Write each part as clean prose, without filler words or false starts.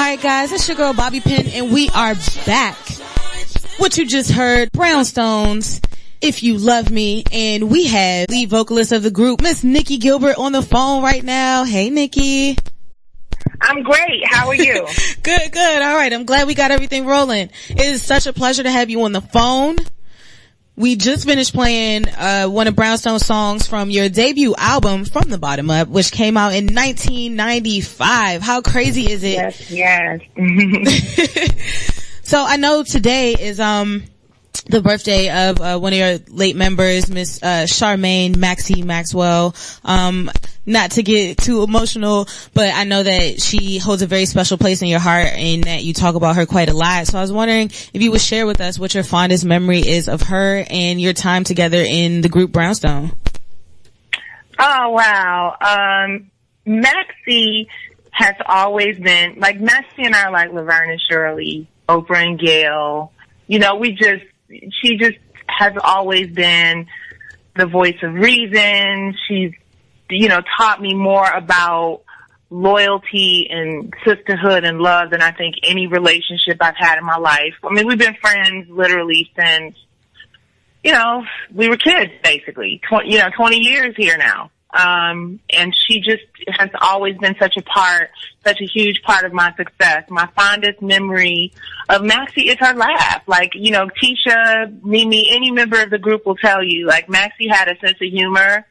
Alright guys, it's your girl Bobby Pin and we are back. What you just heard, Brownstone's If You Love Me, and we have lead vocalist of the group, Miss Nicci Gilbert, on the phone right now. Hey Nicci. I'm great. How are you? Good. Alright, I'm glad we got everything rolling. It is such a pleasure to have you on the phone. We just finished playing one of Brownstone's songs from your debut album, From the Bottom Up, which came out in 1995. How crazy is it? Yes. So I know today is the birthday of one of your late members, Miss Charmaine Maxie Maxwell. Not to get too emotional, but I know that she holds a very special place in your heart and that you talk about her quite a lot. So I was wondering if you would share with us what your fondest memory is of her and your time together in the group Brownstone. Oh, wow. Maxie has always been, like, Maxie and I are like Laverne and Shirley, Oprah and Gail. You know, she just has always been the voice of reason. She's, you know, taught me more about loyalty and sisterhood and love than I think any relationship I've had in my life. I mean, we've been friends literally since, you know, we were kids, basically. 20 years here now. And she just has always been such a huge part of my success. My fondest memory of Maxie is her laugh. Like, you know, Tisha, Mimi, any member of the group will tell you, like, Maxie had a sense of humor.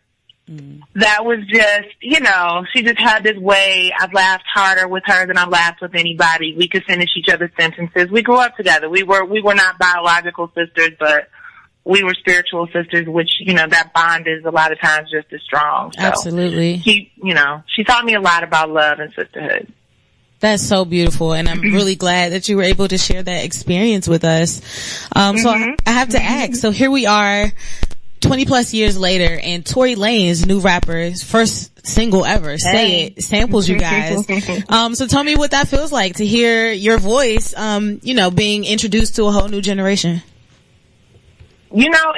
That was just, you know, she just had this way. I've laughed harder with her than I've laughed with anybody. We could finish each other's sentences. We grew up together. We were not biological sisters, but we were spiritual sisters, which, you know, that bond is a lot of times just as strong. So absolutely. She taught me a lot about love and sisterhood. That's so beautiful, and I'm really glad that you were able to share that experience with us. So I have to ask, so here we are 20 plus years later, and Tory Lanez, new rapper, his first single ever, Say It, samples you guys. So tell me what that feels like to hear your voice, you know, being introduced to a whole new generation. You know,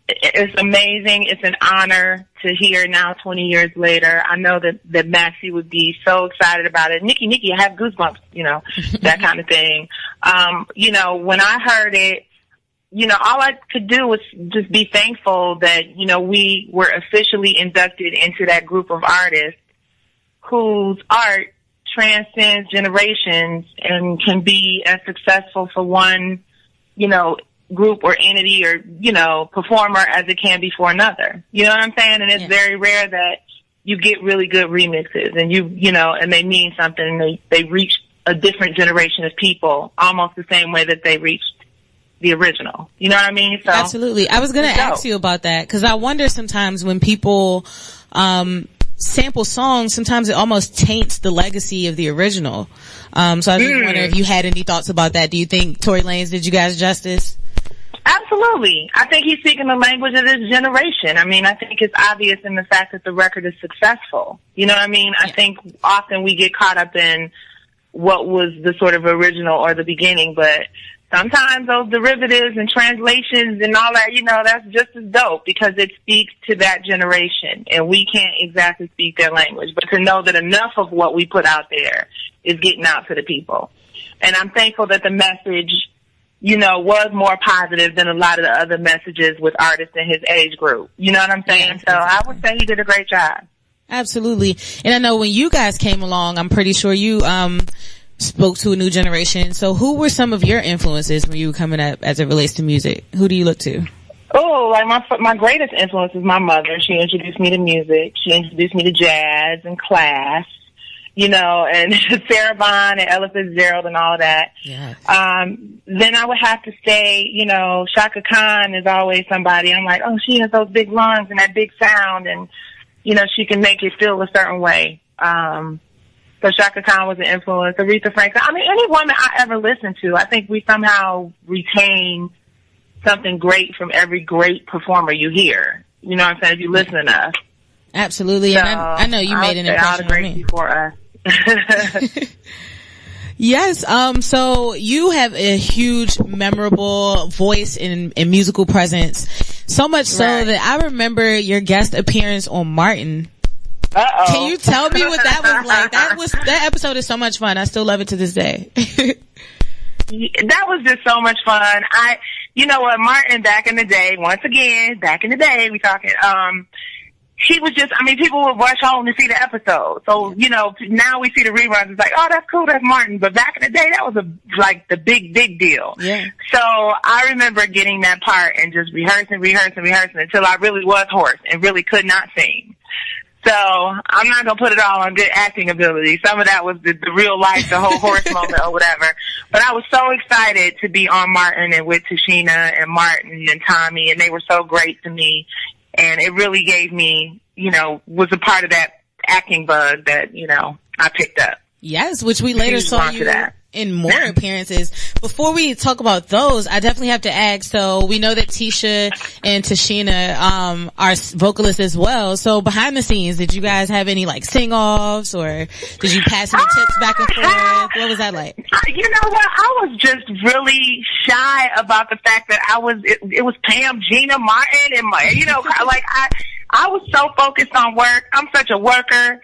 it's amazing. It's an honor to hear now 20 years later. I know that Maxie would be so excited about it. Nicci, I have goosebumps, you know, that kind of thing. You know, when I heard it, you know, all I could do was just be thankful that, you know, we were officially inducted into that group of artists whose art transcends generations and can be as successful for one, you know, group or entity or, you know, performer as it can be for another. You know what I'm saying? And it's very rare that you get really good remixes and you know, and they mean something and they reach a different generation of people almost the same way that they reached the original. You know what I mean? So absolutely. I was going to ask you about that because I wonder sometimes when people sample songs, sometimes it almost taints the legacy of the original. So I was just wondering if you had any thoughts about that. Do you think Tory Lanez did you guys justice? Absolutely. I think he's speaking the language of this generation. I mean, I think it's obvious in the fact that the record is successful. You know what I mean? I think often we get caught up in what was the sort of original or the beginning, but sometimes those derivatives and translations and all that, you know, that's just as dope because it speaks to that generation and we can't exactly speak their language, but to know that enough of what we put out there is getting out to the people. And I'm thankful that the message, you know, was more positive than a lot of the other messages with artists in his age group. You know what I'm saying? Yeah, so I would say he did a great job. Absolutely. And I know when you guys came along, I'm pretty sure you spoke to a new generation. So who were some of your influences when you were coming up as it relates to music? Who do you look to? Oh, like my greatest influence is my mother. She introduced me to music. She introduced me to jazz and class, you know, and Sarah Vaughan and Ella Fitzgerald and all of that. Yes. Then I would have to say, you know, Chaka Khan is always somebody. I'm like, oh, she has those big lungs and that big sound and, you know, she can make it feel a certain way. So Chaka Khan was an influence. Aretha Franklin. I mean, any woman I ever listened to, I think we somehow retain something great from every great performer you hear. You know what I'm saying? If you listen enough. Absolutely. So, and I know you made an impression on me. Before us. Yes. So you have a huge, memorable voice and musical presence. So much so that I remember your guest appearance on Martin. Uh-oh. Can you tell me what that was like? That episode is so much fun. I still love it to this day. That was just so much fun. You know what, Martin, back in the day, we talking, he was just, I mean, people would rush home to see the episode. So, you know, now we see the reruns, it's like, oh, that's cool, that's Martin. But back in the day, that was like the big deal. Yeah. So I remember getting that part and just rehearsing until I really was hoarse and really could not sing. So I'm not going to put it all on good acting ability. Some of that was the real life, the whole horse moment or whatever. But I was so excited to be on Martin and with Tashina and Martin and Tommy, and they were so great to me. And it really gave me, you know, was a part of that acting bug that, you know, I picked up. Yes, which we later saw you in more appearances. Before we talk about those, I definitely have to ask, so we know that Tisha and Tashina are vocalists as well. So behind the scenes, did you guys have any like sing-offs, or did you pass any tips back and forth? What was that like? You know what? I was just really shy about the fact that it was Pam, Gina, Martin, and you know, like I was so focused on work. I'm such a worker.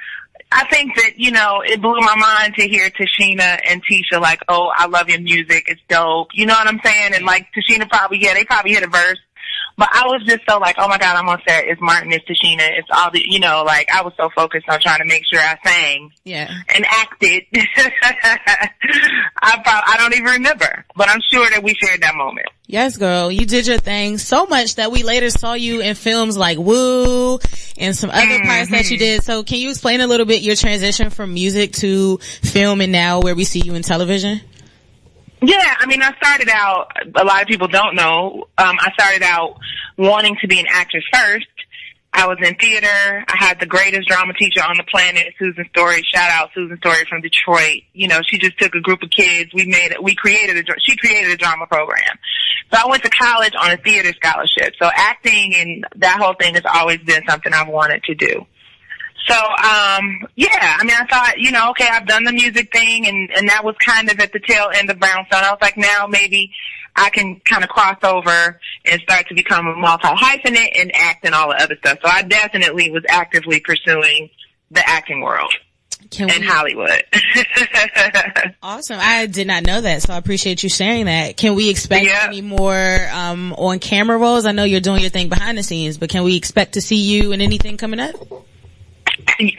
I think that, you know, it blew my mind to hear Tashina and Tisha like, oh, I love your music, it's dope. You know what I'm saying? And like Tashina they probably hit a verse. But I was just so like, oh my God, I'm on set. It's Martin, it's Tashina, it's all the, you know, like I was so focused on trying to make sure I sang and acted. I don't even remember, but I'm sure that we shared that moment. Yes, girl, you did your thing so much that we later saw you in films like Woo and some other parts that you did. So can you explain a little bit your transition from music to film and now where we see you in television? Yeah, I mean, I started out, a lot of people don't know, I started out wanting to be an actress first. I was in theater. I had the greatest drama teacher on the planet, Susan Story. Shout out Susan Story from Detroit. You know, she just took a group of kids. She created a drama program. So I went to college on a theater scholarship. So acting and that whole thing has always been something I've wanted to do. So, yeah, I mean, I thought, you know, okay, I've done the music thing, and that was kind of at the tail end of Brownstone. I was like, now maybe I can kind of cross over and start to become a multi-hyphenate and act and all the other stuff. So I definitely was actively pursuing the acting world in Hollywood. Awesome. I did not know that, so I appreciate you sharing that. Can we expect any more on-camera roles? I know you're doing your thing behind the scenes, but can we expect to see you in anything coming up?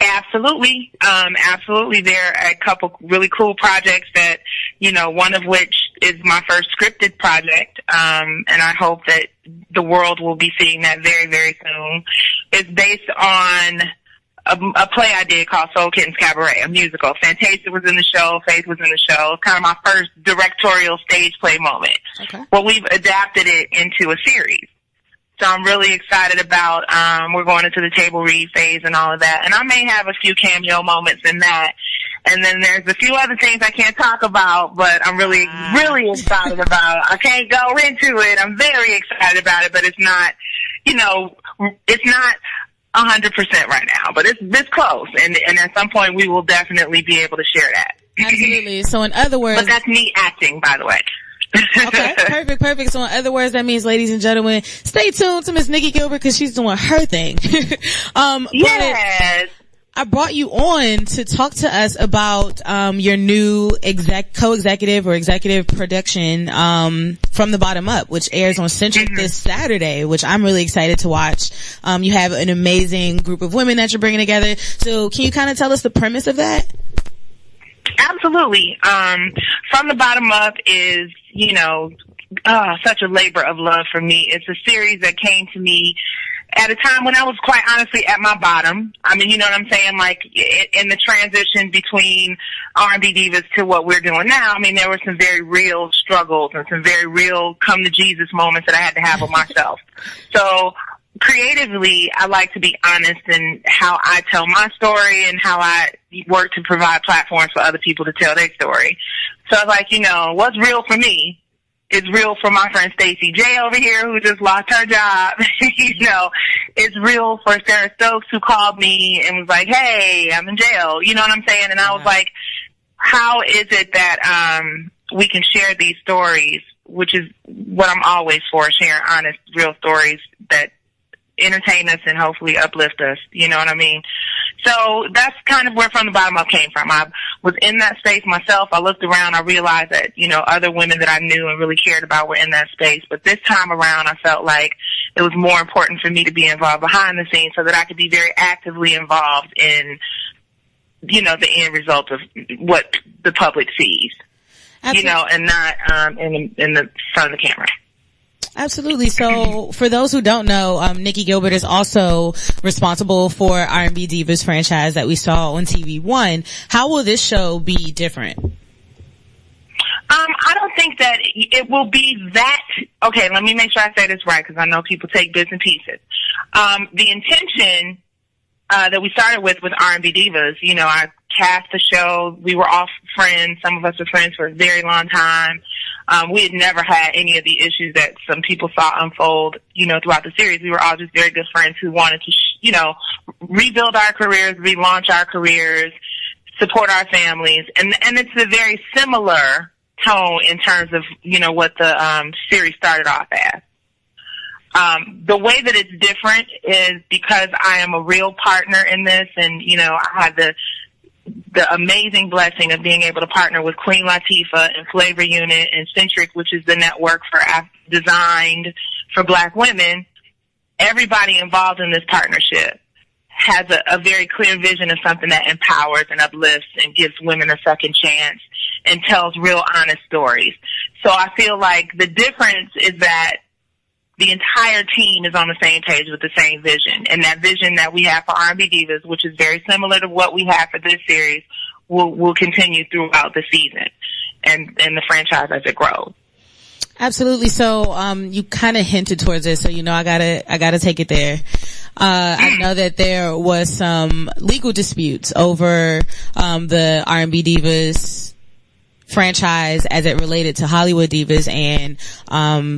Absolutely. Absolutely. There are a couple really cool projects that, you know, one of which is my first scripted project. And I hope that the world will be seeing that very, very soon. It's based on a play I did called Soul Kittens Cabaret, a musical. Fantasia was in the show. Faith was in the show. Kind of my first directorial stage play moment. Okay. Well, we've adapted it into a series. So I'm really excited about, we're going into the table read phase and all of that. And I may have a few cameo moments in that. And then there's a few other things I can't talk about, but I'm really, really excited about. I can't go into it. I'm very excited about it, but it's not, you know, it's not 100% right now, but it's this close. And at some point we will definitely be able to share that. Absolutely. So in other words. But that's me acting, by the way. Okay, perfect. So in other words, that means, ladies and gentlemen, stay tuned to Miss Nicci Gilbert because she's doing her thing. Yes. I brought you on to talk to us about your new co-executive or executive production From the Bottom Up, which airs on Centric this Saturday, which I'm really excited to watch. You have an amazing group of women that you're bringing together. So can you kind of tell us the premise of that? Absolutely. From the Bottom Up is, you know, such a labor of love for me. It's a series that came to me at a time when I was quite honestly at my bottom. I mean, you know what I'm saying? Like, in the transition between R&B Divas to what we're doing now, I mean, there were some very real struggles and some very real come to Jesus moments that I had to have with myself. So, creatively, I like to be honest in how I tell my story and how I work to provide platforms for other people to tell their story. So I was like, you know, what's real for me is real for my friend Stacey J over here who just lost her job. You know, it's real for Sarah Stokes who called me and was like, hey, I'm in jail. You know what I'm saying? And I was like, how is it that we can share these stories, which is what I'm always for, sharing honest, real stories that entertain us and hopefully uplift us. You know what I mean? So that's kind of where From the Bottom Up came from. I was in that space myself. I looked around. I realized that, other women that I knew and really cared about were in that space. But this time around, I felt like it was more important for me to be involved behind the scenes so that I could be very actively involved in, the end result of what the public sees, and not in the front of the camera. Absolutely. So for those who don't know, Nicci Gilbert is also responsible for R&B Divas franchise that we saw on TVOne. How will this show be different? I don't think that it will be that. Okay, let me make sure I say this right because I know people take bits and pieces. The intention that we started with R&B Divas, I cast the show. We were all friends. Some of us were friends for a very long time. We had never had any of the issues that some people saw unfold, throughout the series. We were all just very good friends who wanted to, rebuild our careers, relaunch our careers, support our families. And it's a very similar tone in terms of, what the series started off as. The way that it's different is because I am a real partner in this and, I had the amazing blessing of being able to partner with Queen Latifah and Flavor Unit and Centric, which is the network designed for Black women. Everybody involved in this partnership has a very clear vision of something that empowers and uplifts and gives women a second chance and tells real honest stories. So I feel like the difference is that the entire team is on the same page with the same vision. And that vision that we have for R&B Divas, which is very similar to what we have for this series, will continue throughout the season and the franchise as it grows. Absolutely. So, you kind of hinted towards it. So, I gotta take it there. I know that there was some legal disputes over, the R&B Divas franchise as it related to Hollywood Divas, and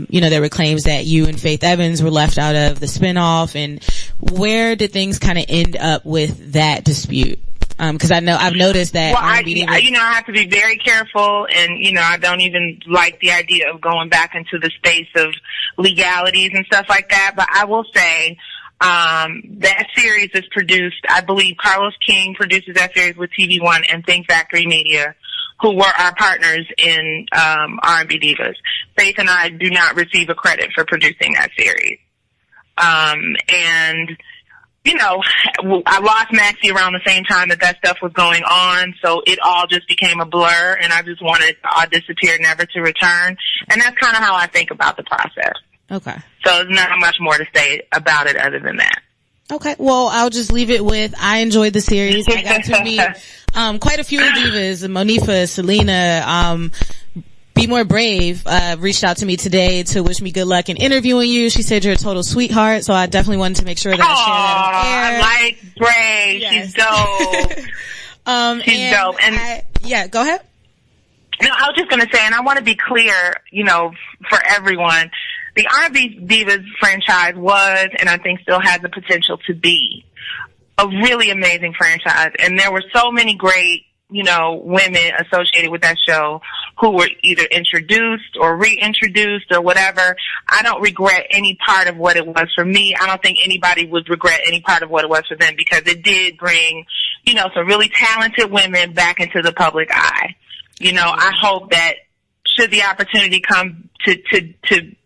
there were claims that you and Faith Evans were left out of the spinoff. And where did things kind of end up with that dispute? Because I've noticed that. Well, I have to be very careful, and I don't even like the idea of going back into the space of legalities and stuff like that. But I will say that series is produced. I believe Carlos King produces that series with TVOne and Think Factory Media, who were our partners in R&B Divas. Faith and I do not receive a credit for producing that series. I lost Maxie around the same time that stuff was going on, so it all just became a blur, and I just wanted to all disappear, never to return. And that's kind of how I think about the process. Okay. So there's not much more to say about it other than that. Okay, well, I'll just leave it with, I enjoyed the series. I got to meet quite a few Divas, Monifa, Selena, Be More Brave, reached out to me today to wish me good luck in interviewing you. She said you're a total sweetheart, so I definitely wanted to make sure that I share that on air. I like Brave. Yes. She's dope. She's dope. And go ahead. No, I was just going to say, and I want to be clear, for everyone, the R&B Divas franchise was, and I think still has the potential to be, a really amazing franchise. And there were so many great, women associated with that show who were either introduced or reintroduced or whatever. I don't regret any part of what it was for me. I don't think anybody would regret any part of what it was for them, because it did bring, some really talented women back into the public eye. I hope that should the opportunity come to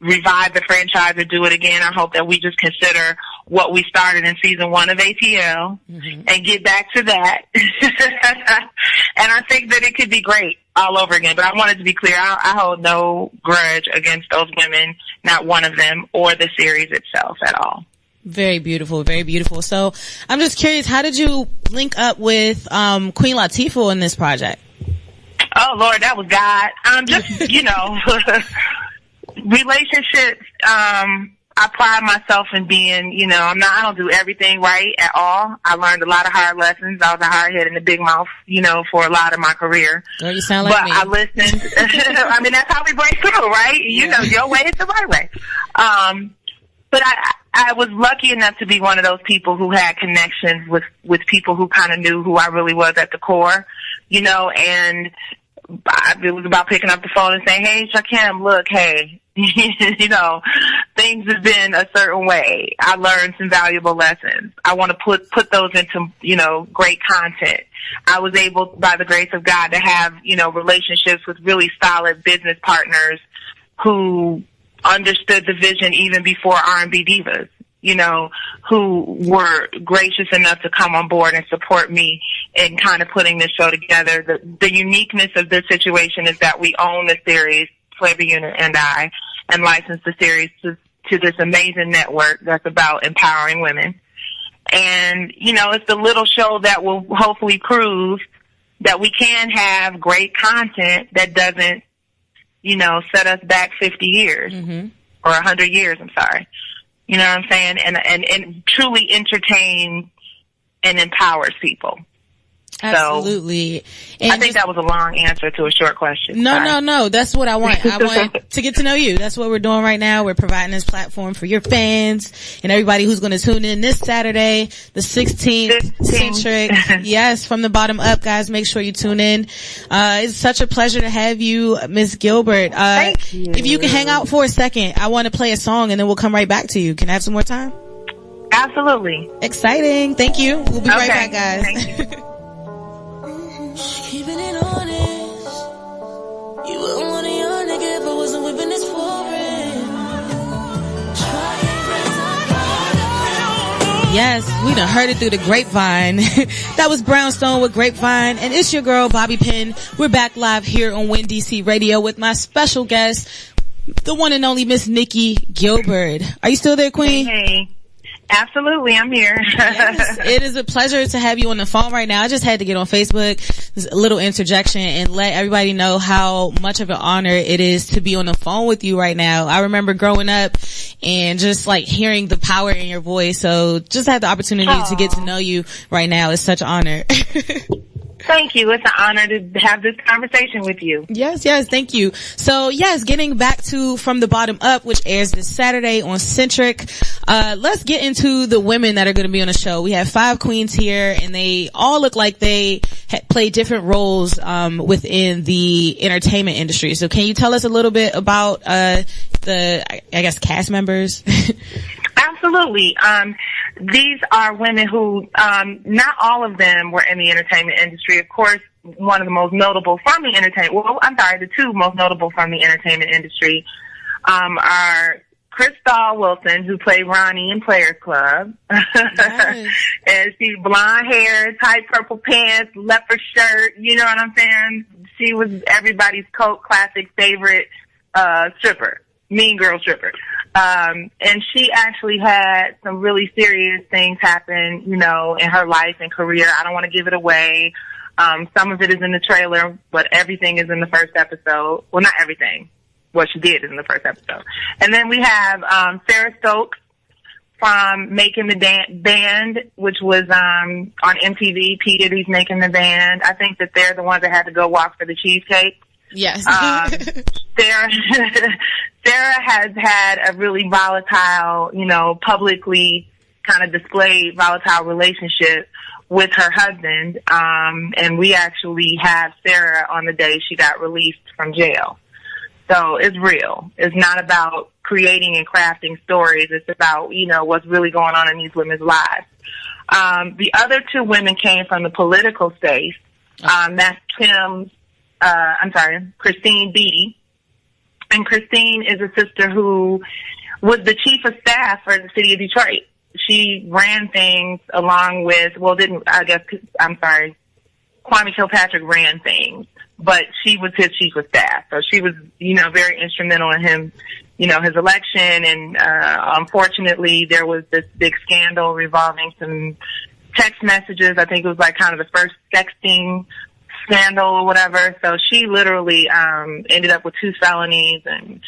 revive the franchise or do it again, I hope that we just consider what we started in season 1 of ATL and get back to that. And I think that it could be great all over again. But I wanted to be clear, I hold no grudge against those women, not one of them, or the series itself at all. Very beautiful, very beautiful. So I'm just curious, how did you link up with Queen Latifah in this project? Oh, Lord, that was God. Relationships, I pride myself in being, I don't do everything right at all. I learned a lot of hard lessons. I was a hard head and a big mouth, for a lot of my career. Oh, you sound like me. I listened. I mean, that's how we break through, right? Yeah. Your way is the right way. But I was lucky enough to be one of those people who had connections with people who kind of knew who I really was at the core, and it was about picking up the phone and saying, hey, Shakim, look, hey, you know, things have been a certain way. I learned some valuable lessons. I want to put those into, you know, great content. I was able, by the grace of God, to have, you know, relationships with really solid business partners who understood the vision even before R&B Divas, you know, who were gracious enough to come on board and support me in kind of putting this show together. The uniqueness of this situation is that we own the series, Flavor Unit and I, and license the series to this amazing network that's about empowering women. And, you know, it's the little show that will hopefully prove that we can have great content that doesn't, you know, set us back 50 years or 100 years, I'm sorry. You know what I'm saying? And truly entertain and empowers people. Absolutely. So, I think that was a long answer to a short question. No. That's what I want. I want to get to know you. That's what we're doing right now. We're providing this platform for your fans and everybody who's going to tune in this Saturday, the 16th, Centric. Yes, from the bottom up, guys. Make sure you tune in. It's such a pleasure to have you, Miss Gilbert. Thank you. If you can hang out for a second, I want to play a song and then we'll come right back to you. Can I have some more time? Absolutely. Exciting. Thank you. We'll be right back, guys. Thank you. Keeping it honest, you wouldn't want a young nigga if I wasn't whipping this foreign. Yes, we done heard it through the grapevine. That was Brownstone with Grapevine, and it's your girl Bobby Penn. We're back live here on Win DC Radio with my special guest, the one and only Miss Nicci Gilbert. Are you still there, Queen? Hey. Absolutely, I'm here. Yes, it is a pleasure to have you on the phone right now. I just had to get on Facebook, a little interjection, and let everybody know how much of an honor it is to be on the phone with you right now. I remember growing up and just like hearing the power in your voice. So just had the opportunity to get to know you right now. It's such an honor. Thank you. It's an honor to have this conversation with you. Yes, thank you. So yes, getting back to From the Bottom Up, which airs this Saturday on Centric. Let's get into the women that are going to be on the show. We have 5 queens here and they all look like they play different roles, within the entertainment industry. So can you tell us a little bit about, I guess, cast members? Absolutely. These are women who, not all of them were in the entertainment industry. Of course, one of the most notable from the the 2 most notable from the entertainment industry, are Krystal Wilson, who played Ronnie in Players Club. Yes. And she's blonde hair, tight purple pants, leopard shirt, you know what I'm saying? She was everybody's cult classic favorite, stripper. Mean girl stripper. And she actually had some really serious things happen, you know, in her life and career. I don't want to give it away. Some of it is in the trailer, but everything is in the first episode. Well, not everything. What she did is in the first episode. And then we have, Sarah Stokes from Making the Band, which was, on MTV. P. Diddy's Making the Band. I think that they're the ones that had to go walk for the cheesecake. Yes. Sarah has had a really volatile, you know, publicly kind of displayed volatile relationship with her husband. And we actually have Sarah on the day she got released from jail. So it's real. It's not about creating and crafting stories. It's about, you know, what's really going on in these women's lives. The other 2 women came from the political space. That's Christine Beatty. And Christine is a sister who was the chief of staff for the city of Detroit. She ran things along with, Kwame Kilpatrick ran things, but she was his chief of staff. So she was, you know, very instrumental in him, you know, his election. And, unfortunately there was this big scandal revolving some text messages. I think it was like kind of the first sexting scandal or whatever. So she literally ended up with 2 felonies and,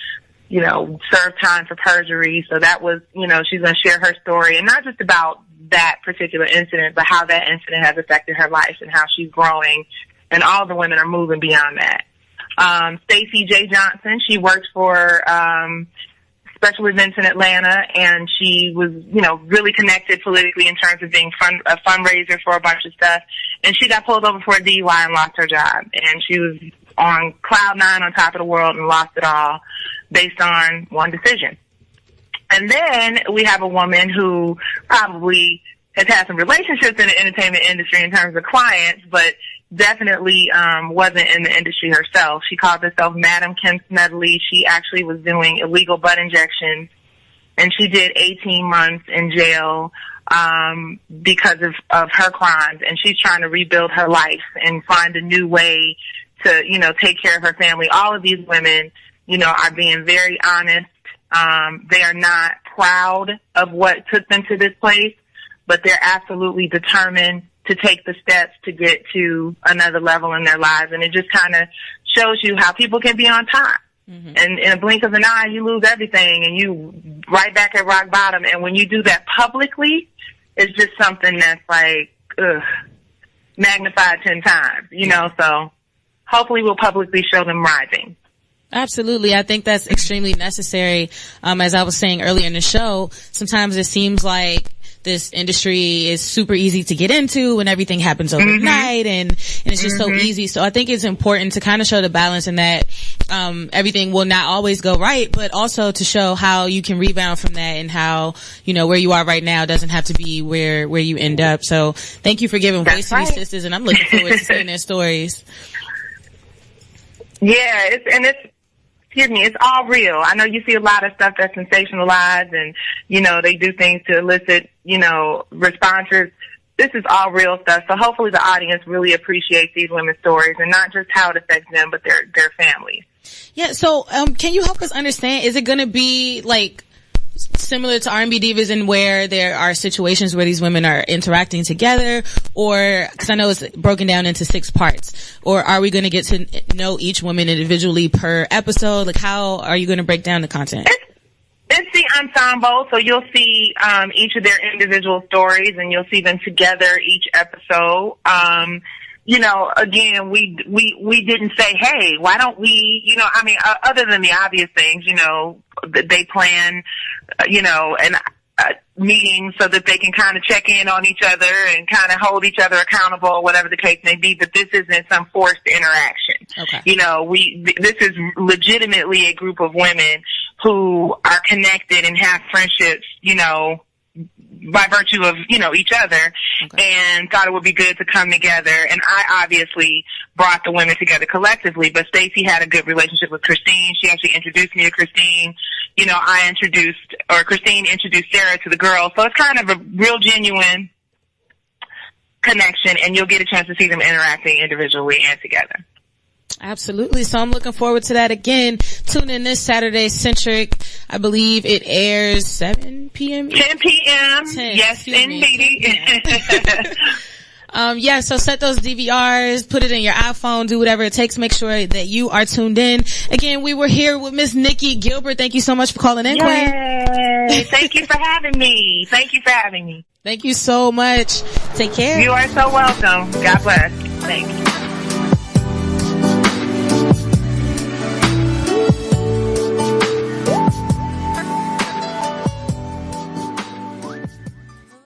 you know, served time for perjury. So that was, you know, she's going to share her story, and not just about that particular incident, but how that incident has affected her life and how she's growing, and all the women are moving beyond that. Stacey J. Johnson, she worked for special events in Atlanta, and she was, you know, really connected politically in terms of being a fundraiser for a bunch of stuff. And she got pulled over for a DUI and lost her job. And she was on cloud nine, on top of the world, and lost it all based on one decision. And then we have a woman who probably has had some relationships in the entertainment industry in terms of clients, but definitely wasn't in the industry herself. She called herself Madam Kim Smedley. She actually was doing illegal butt injections, and she did 18 months in jail because of her crimes. And she's trying to rebuild her life and find a new way to, you know, take care of her family. All of these women, you know, are being very honest. They are not proud of what took them to this place, but they're absolutely determined to take the steps to get to another level in their lives. And it just kind of shows you how people can be on top. Mm-hmm. And in a blink of an eye, you lose everything and you right back at rock bottom. And when you do that publicly, it's just something that's like, magnified 10 times, you know, so hopefully we'll publicly show them rising. Absolutely. I think that's extremely necessary. As I was saying earlier in the show, sometimes it seems like this industry is super easy to get into and everything happens overnight, and it's just so easy. So I think it's important to kind of show the balance in that everything will not always go right, but also to show how you can rebound from that and how, you know, where you are right now doesn't have to be where you end up. So thank you for giving voice to these sisters, and I'm looking forward to seeing their stories. Yeah, it's all real. I know you see a lot of stuff that's sensationalized and, you know, they do things to elicit, you know, responses. This is all real stuff. So hopefully the audience really appreciates these women's stories and not just how it affects them, but their families. Yeah. So, can you help us understand, is it going to be like similar to R&B Divas in where there are situations where these women are interacting together, or, cause I know it's broken down into 6 parts, or are we going to get to know each woman individually per episode? Like, how are you going to break down the content? It's the ensemble, so you'll see each of their individual stories and you'll see them together each episode. You know, again, we didn't say, hey, why don't we, you know, I mean, other than the obvious things, you know, they plan, you know, and meetings so that they can kind of check in on each other and kind of hold each other accountable, whatever the case may be. But this isn't some forced interaction. Okay. You know, this is legitimately a group of women who are connected and have friendships, you know, by virtue of, you know, each other, and thought it would be good to come together. And I obviously brought the women together collectively, but Stacey had a good relationship with Christine. She actually introduced me to Christine. You know, Christine introduced Sarah to the girls. So it's kind of a real genuine connection, and you'll get a chance to see them interacting individually and together. Absolutely. So I'm looking forward to that. Again, tune in this Saturday, Centric. I believe it airs 7 p.m. 10 p.m. Yes, indeed. Yeah, so set those DVRs, put it in your iPhone, do whatever it takes. Make sure that you are tuned in. Again, we were here with Miss Nicci Gilbert. Thank you so much for calling in, Queen. Thank you for having me. Thank you for having me. Thank you so much. Take care. You are so welcome. God bless. Thanks.